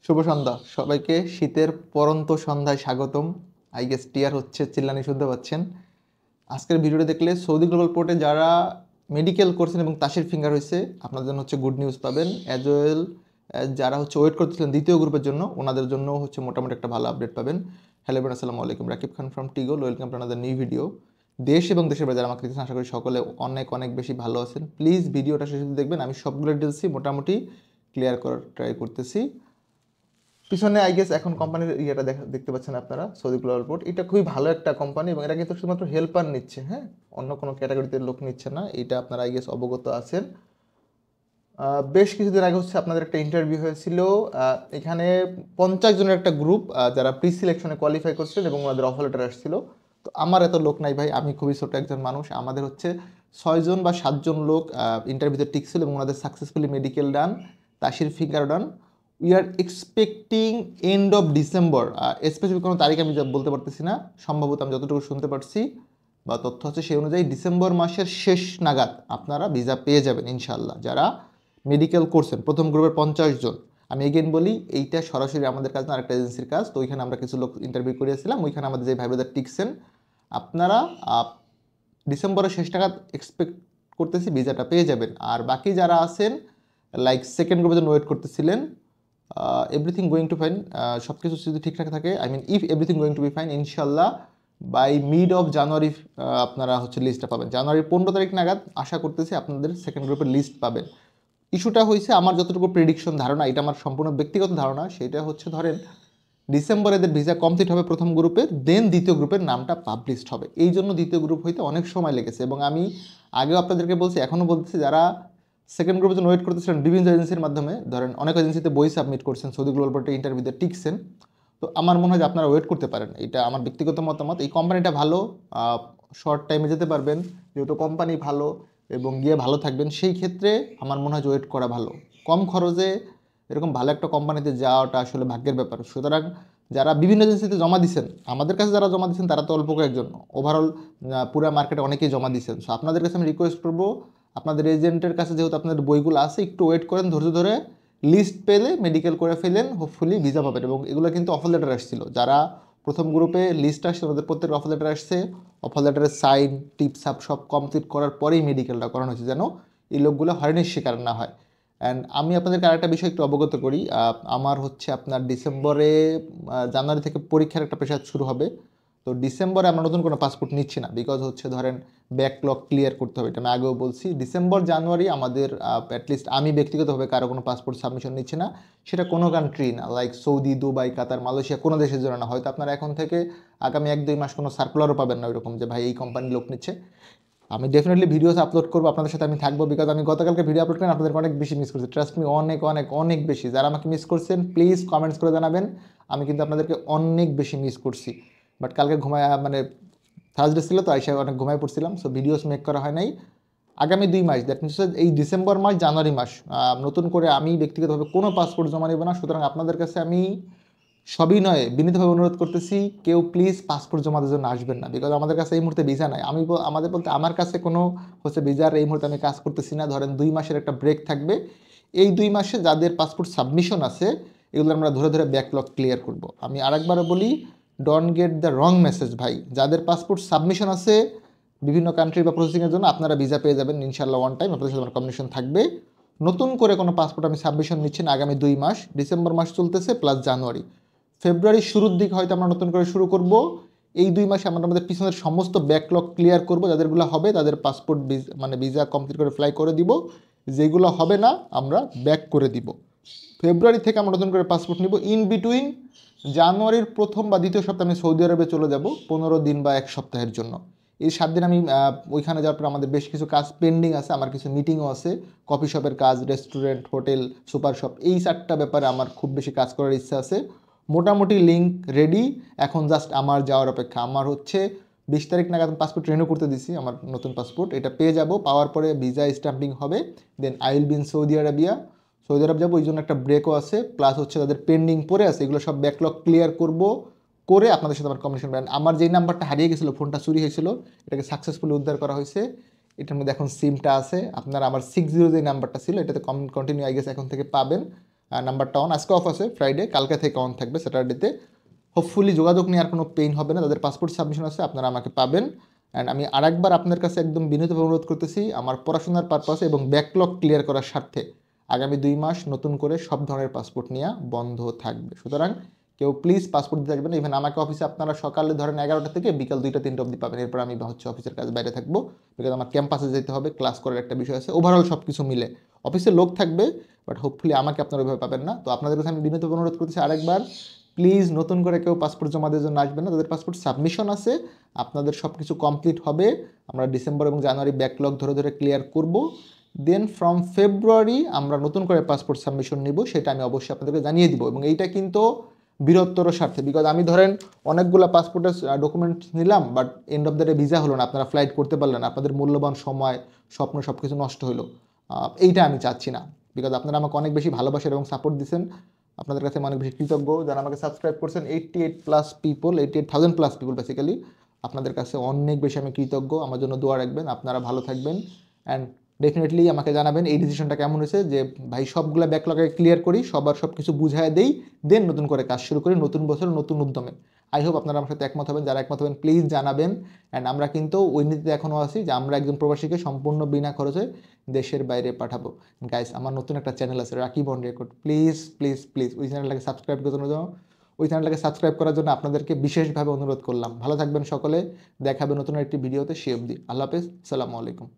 শুভ সন্ধ্যা সবাইকে। শীতের পরন্ত সন্ধ্যায় স্বাগতম। আই গেস টিয়ার হচ্ছে, চিল্লানি শুনতে পাচ্ছেন। আজকের ভিডিওটা দেখলে সৌদি গ্লোবাল পোর্টে যারা মেডিকেল করছেন এবং তাসের ফিঙ্গার হয়েছে, আপনাদের জন্য হচ্ছে গুড নিউজ পাবেন। অ্যাজ ওয়েল যারা হচ্ছে ওয়েট করতেছিলেন দ্বিতীয় গ্রুপের জন্য, ওনাদের জন্য হচ্ছে মোটামুটি একটা ভালো আপডেট পাবেন। হ্যালো এভরিওয়ান, আসসালামু আলাইকুম। রাকিব খান ফ্রম টিগল, welcome to another new video. দেশ এবং দেশের বাইরে যারা আমাকে দেখছেন, আশা করি সকলে অনেক অনেক বেশি ভালো আছেন। প্লিজ ভিডিওটা শেষ অবধি দেখবেন। আমি সবগুলো ডিটেলসই মোটামুটি ক্লিয়ার করার ট্রাই করতেছি। পিছনে আই গেস এখন কোম্পানির ইয়েটা দেখতে পাচ্ছেন আপনারা, সৌদি গ্লোবাল পোর্ট। এটা খুবই ভালো একটা কোম্পানি এবং এটা কিন্তু শুধুমাত্র হেল্পার নিচ্ছে, হ্যাঁ, অন্য কোনো ক্যাটাগরিতে লোক নিচ্ছে না। এটা আপনারা আই গেস অবগত আছেন। বেশ কিছুদিন আগে হচ্ছে আপনাদের একটা ইন্টারভিউ হয়েছিল। এখানে 50 জনের একটা গ্রুপ যারা প্রি সিলেকশনে কোয়ালিফাই করছিলেন এবং ওনাদের অফার লেটার আসছিল। তো আমার এত লোক নাই ভাই, আমি খুবই ছোট একজন মানুষ। আমাদের হচ্ছে 6 জন বা 7 জন লোক ইন্টারভিউতে টিকছিল এবং ওনাদের সাকসেসফুলি মেডিকেল ডান, তাসির finger done. We are expecting end of December. Specific কোনো তারিখ আমি বলতে পারতেছি না, সম্ভবত আমি যতটুকু শুনতে পারছি বা তথ্য আছে সেই অনুযায়ী ডিসেম্বর মাসের শেষ নাগাদ আপনারা ভিসা পেয়ে যাবেন ইনশাল্লাহ, যারা মেডিকেল করছেন প্রথম গ্রুপের 50 জন। আমি এগেন বলি, এইটা সরাসরি আমাদের কাজ না, আরেকটা এজেন্সির কাজ। তো ওইখানে আমরা কিছু লোক ইন্টারভিউ করিয়েছিলাম, ওইখানে আমাদের যে ভাই ব্রাদার টিকছেন, আপনারা ডিসেম্বরের শেষ নাগাদ এক্সপেক্ট করতেছি ভিসাটা পেয়ে যাবেন। আর বাকি যারা আছেন লাইক সেকেন্ড গ্রুপের জন্য ওয়েট করতেছিলেন, এভরিথিং গোয়িং টু ফাইন। সব কিছু যদি ঠিকঠাক থাকে, I mean if everything going to be fine, ইনশাল্লাহ বাই মিড অফ জানুয়ারি আপনারা হচ্ছে লিস্টটা পাবেন। জানুয়ারির 15 তারিখ নাগাদ আশা করতেছি আপনাদের সেকেন্ড গ্রুপের লিস্ট পাবেন। ইস্যুটা হয়েছে, আমার যতটুকু প্রেডিকশন ধারণা, এটা আমার সম্পূর্ণ ব্যক্তিগত ধারণা, সেটা হচ্ছে ধরেন ডিসেম্বরে এদের ভিসা কমপ্লিট হবে প্রথম গ্রুপের, দেন দ্বিতীয় গ্রুপের নামটা পাবলিশড হবে। এই জন্য দ্বিতীয় গ্রুপ হইতে অনেক সময় লেগেছে এবং আমি আগেও আপনাদেরকে বলছি, এখনও বলতেছি, যারা সেকেন্ড গ্রুপের জন্য ওয়েট করতেছিলেন বিভিন্ন এজেন্সির মাধ্যমে, ধরেন অনেক এজেন্সিতে বই সাবমিট করছেন, সৌদি গ্লোবাল পোর্টে ইন্টারভিউতে টিকছেন। তো আমার মনে হয় যে আপনারা ওয়েট করতে পারেন, এটা আমার ব্যক্তিগত মতামত। এই কোম্পানিটা ভালো, শর্ট টাইমে যেতে পারবেন, যেহেতু কোম্পানি ভালো এবং গিয়ে ভালো থাকবেন, সেই ক্ষেত্রে আমার মনে হয় যে ওয়েট করা ভালো। কম খরচে এরকম ভালো একটা কোম্পানিতে যাওয়াটা আসলে ভাগ্যের ব্যাপার। সুতরাং যারা বিভিন্ন এজেন্সিতে জমা দিচ্ছেন, আমাদের কাছে যারা জমা দিচ্ছেন তারা তো অল্প কয়েকজন, ওভারঅল পুরো মার্কেটে অনেকেই জমা দিচ্ছেন। সো আপনাদের কাছে আমি রিকোয়েস্ট করবো, আপনাদের এজেন্টের কাছে যেহেতু আপনাদের বইগুলো আছে, একটু ওয়েট করেন, ধৈর্য ধরে লিস্ট পেলে মেডিকেল করে ফেলেন, হোপফুলি ভিসা পাবেন। এবং এগুলো কিন্তু অফার লেটার আসছিল, যারা প্রথম গ্রুপে লিস্ট আসছে ওদের প্রত্যেকের অফার লেটার আসছে। অফার লেটারের সাইন টিপস আপ সব কমপ্লিট করার পরেই মেডিকেলটা করানো হয়েছে, যেন এই লোকগুলো হয়রানির শিকার না হয়। অ্যান্ড আমি আপনাদেরকে আরেকটা বিষয় একটু অবগত করি, আমার হচ্ছে আপনার ডিসেম্বরে জানুয়ারি থেকে পরীক্ষার একটা প্রেশার শুরু হবে। তো ডিসেম্বরে আমরা নতুন কোনো পাসপোর্ট নিচ্ছি না, বিকজ হচ্ছে ধরেন ব্যাকলগ ক্লিয়ার করতে হবে, এটা আমি আগেও বলছি। ডিসেম্বর জানুয়ারি আমাদের অ্যাটলিস্ট আমি ব্যক্তিগতভাবে কারো কোনো পাসপোর্ট সাবমিশন নিচ্ছি না। সেটা কোনো কান্ট্রি না, লাইক সৌদি, দুবাই, কাতার, মালয়েশিয়া, কোনো দেশের জন্য না। হয়তো আপনারা এখন থেকে আগামী 1-2 মাস কোনো সার্কুলারও পাবেন না ওইরকম যে ভাই এই কোম্পানির লোক নিচ্ছে। আমি ডেফিনেটলি ভিডিওস আপলোড করবো, আপনাদের সাথে আমি থাকবো, বিকজ আমি গতকালকে ভিডিও আপলোড করেন আপনাদেরকে অনেক বেশি মিস করছি। ট্রাস্ট মি, অনেক অনেক অনেক বেশি। যারা আমাকে মিস করছেন প্লিজ কমেন্টস করে জানাবেন, আমি কিন্তু আপনাদেরকে অনেক বেশি মিস করছি। বাট কালকে ঘুমায়, মানে থার্সডে ছিল তো, আইসা অনেক ঘুমায় পড়ছিলাম, সো ভিডিওস মেক করা হয় নাই। আগামী 2 মাস, দ্যাট মিনস এই ডিসেম্বর মাস, জানুয়ারি মাস, নতুন করে আমি ব্যক্তিগতভাবে কোনো পাসপোর্ট জমা নেব না। সুতরাং আপনাদের কাছে আমি সবই নয় বিনীতভাবে অনুরোধ করতেছি, কেউ প্লিজ পাসপোর্ট জমা দেওয়ার জন্য আসবেন না, বিকজ আমাদের কাছে এই মুহূর্তে ভিসা নাই। আমাদের বলতে আমার কাছে কোনো হচ্ছে ভিসার এই মুহূর্তে আমি কাজ করতেছি না। ধরেন 2 মাসের একটা ব্রেক থাকবে, এই 2 মাসে যাদের পাসপোর্ট সাবমিশন আছে এগুলো আমরা ধরে ধরে ব্যাকলগ ক্লিয়ার করব। আমি আরেকবারও বলি, don't get the wrong message ভাই। যাদের পাসপোর্ট সাবমিশন আছে বিভিন্ন কান্ট্রি বা প্রসেসিংয়ের জন্য, আপনারা ভিসা পেয়ে যাবেন ইনশাল্লাহ ওয়ান টাইম, আপনাদের সাথে আমার কমিউনিকেশন থাকবে। নতুন করে কোনো পাসপোর্ট আমি সাবমিশন নিচ্ছি না আগামী 2 মাস, ডিসেম্বর মাস চলতেছে প্লাস জানুয়ারি, ফেব্রুয়ারির শুরুর দিকে হয়তো আমরা নতুন করে শুরু করব। এই 2 মাসে আমরা আমাদের পিছনের সমস্ত ব্যাকলগ ক্লিয়ার করব। যাদেরগুলো হবে তাদের পাসপোর্ট মানে ভিসা কমপ্লিট করে ফ্লাই করে দিব, যেগুলো হবে না আমরা ব্যাক করে দিব। ফেব্রুয়ারি থেকে আমরা নতুন করে পাসপোর্ট নিব। ইন বিটুইন জানুয়ারির প্রথম বা দ্বিতীয় সপ্তাহে আমি সৌদি আরবে চলে যাব 15 দিন বা 1 সপ্তাহের জন্য। এই 7 দিন আমি ওইখানে যাওয়ার পর আমাদের বেশ কিছু কাজ পেন্ডিং আছে, আমার কিছু মিটিংও আছে, কফি শপের কাজ, রেস্টুরেন্ট, হোটেল, সুপার শপ, এই 4টা ব্যাপারে আমার খুব বেশি কাজ করার ইচ্ছা আছে। মোটামুটি লিঙ্ক রেডি, এখন জাস্ট আমার যাওয়ার অপেক্ষা। আমার হচ্ছে 20 তারিখ নাগাদ পাসপোর্ট রিনিউ করতে দিছি, আমার নতুন পাসপোর্ট এটা পেয়ে যাব। পাওয়ার পরে ভিসা স্ট্যাম্পিং হবে, then I will be in Saudi Arabia. Saudi Arab যাবো, ওই জন্য একটা ব্রেকও আছে, প্লাস হচ্ছে তাদের পেন্ডিং পড়ে আছে, এগুলো সব ব্যাকলগ ক্লিয়ার করব, করে আপনাদের সাথে আমার কমিউনিকেশন করেন। আমার যেই নাম্বারটা হারিয়ে গেছিলো, ফোনটা চুরি হয়েছিল, এটাকে সাকসেসফুলি উদ্ধার করা হয়েছে। এটার মধ্যে এখন সিমটা আছে। আপনারা আমার 60 যে নাম্বারটা ছিল এটাতে কন্টিনিউ আই গেস এখন থেকে পাবেন। নাম্বারটা অন, আজকে অফ আছে ফ্রাইডে, কালকে থেকে অন থাকবে স্যাটারডেতে। হোপফুলি যোগাযোগ নিয়ে আর কোনো পেইন হবে না, যাদের পাসপোর্ট সাবমিশন আছে আপনারা আমাকে পাবেন। অ্যান্ড আমি আরেকবার আপনার কাছে একদম বিনীতভাবে অনুরোধ করতেছি, আমার পড়াশোনার পারপাসে এবং ব্যাকলগ ক্লিয়ার করার স্বার্থে আগামী 2 মাস নতুন করে সব ধরনের পাসপোর্ট নেওয়া বন্ধ থাকবে। সুতরাং কেউ প্লিজ পাসপোর্ট দিতে আসবেন। ইভেন আমাকে অফিসে আপনারা সকালে ধরেন 11টা থেকে বিকাল 2টা-3টা অবধি পাবেন। এরপর আমি হচ্ছে অফিসের কাজ বাইরে থাকবো, বিকজ আমার ক্যাম্পাসে যেতে হবে, ক্লাস করার একটা বিষয় আছে। ওভারঅল সব কিছু মিলে অফিসে লোক থাকবে, বাট হোপফুলি আমাকে আপনারা ওইভাবে পাবেন না। তো আপনাদের কাছে আমি বিনীতভাবে অনুরোধ করতেছি আরেকবার, প্লিজ নতুন করে কেউ পাসপোর্ট জমা দেওয়ার জন্য আসবেন না। যাদের পাসপোর্ট সাবমিশন আছে আপনাদের সব কিছু কমপ্লিট হবে, আমরা ডিসেম্বর এবং জানুয়ারি ব্যাকলগ ধরে ধরে ক্লিয়ার করব। দেন ফ্রম ফেব্রুয়ারি আমরা নতুন করে পাসপোর্ট সাবমিশন নিব, সেটা আমি অবশ্যই আপনাদেরকে জানিয়ে দিব। এবং এইটা কিন্তু বৃহত্তর স্বার্থে, বিকজ আমি ধরেন অনেকগুলো পাসপোর্টের ডকুমেন্টস নিলাম, but end of the day visa হলো না, আপনারা ফ্লাইট করতে পারলেন, আপনাদের মূল্যবান সময় স্বপ্ন সব কিছু নষ্ট হলো। এইটা আমি চাচ্ছি না, বিকজ আপনারা আমাকে অনেক বেশি ভালোবাসেন এবং সাপোর্ট দিচ্ছেন। আপনাদের কাছে আমি অনেক বেশি কৃতজ্ঞ, যারা আমাকে সাবস্ক্রাইব করছেন 88,000+ পিপল বেসিক্যালি। আপনাদের কাছে অনেক বেশি আমি কৃতজ্ঞ, আমার জন্য দোয়া রাখবেন, আপনারা ভালো থাকবেন। অ্যান্ড ডেফিনেটলি আমাকে জানাবেন এই ডিসিশনটা কেমন হয়েছে, যে ভাই সবগুলো ব্যাকলগে ক্লিয়ার করি, সবার সব কিছু বুঝায় দেই, দেন নতুন করে কাজ শুরু করি, নতুন বছর নতুন উদ্যমে। আই হোপ আপনারা আমার সাথে একমত হবেন, যারা একমত হবেন প্লিজ জানাবেন। অ্যান্ড আমরা কিন্তু ওই নীতিতে এখনও আছি যে আমরা একজন প্রবাসীকে সম্পূর্ণ বিনা খরচে দেশের বাইরে পাঠাবো। গাইস, আমার নতুন একটা চ্যানেল আছে Rakib on record, please please please ওই চ্যানেলটাকে সাবস্ক্রাইব করার জন্য আপনাদেরকে বিশেষভাবে অনুরোধ করলাম। ভালো থাকবেন সকলে, দেখাবে নতুন একটি ভিডিওতে, সে অবধি আল্লাহ হাফেজ, আসসালামু আলাইকুম।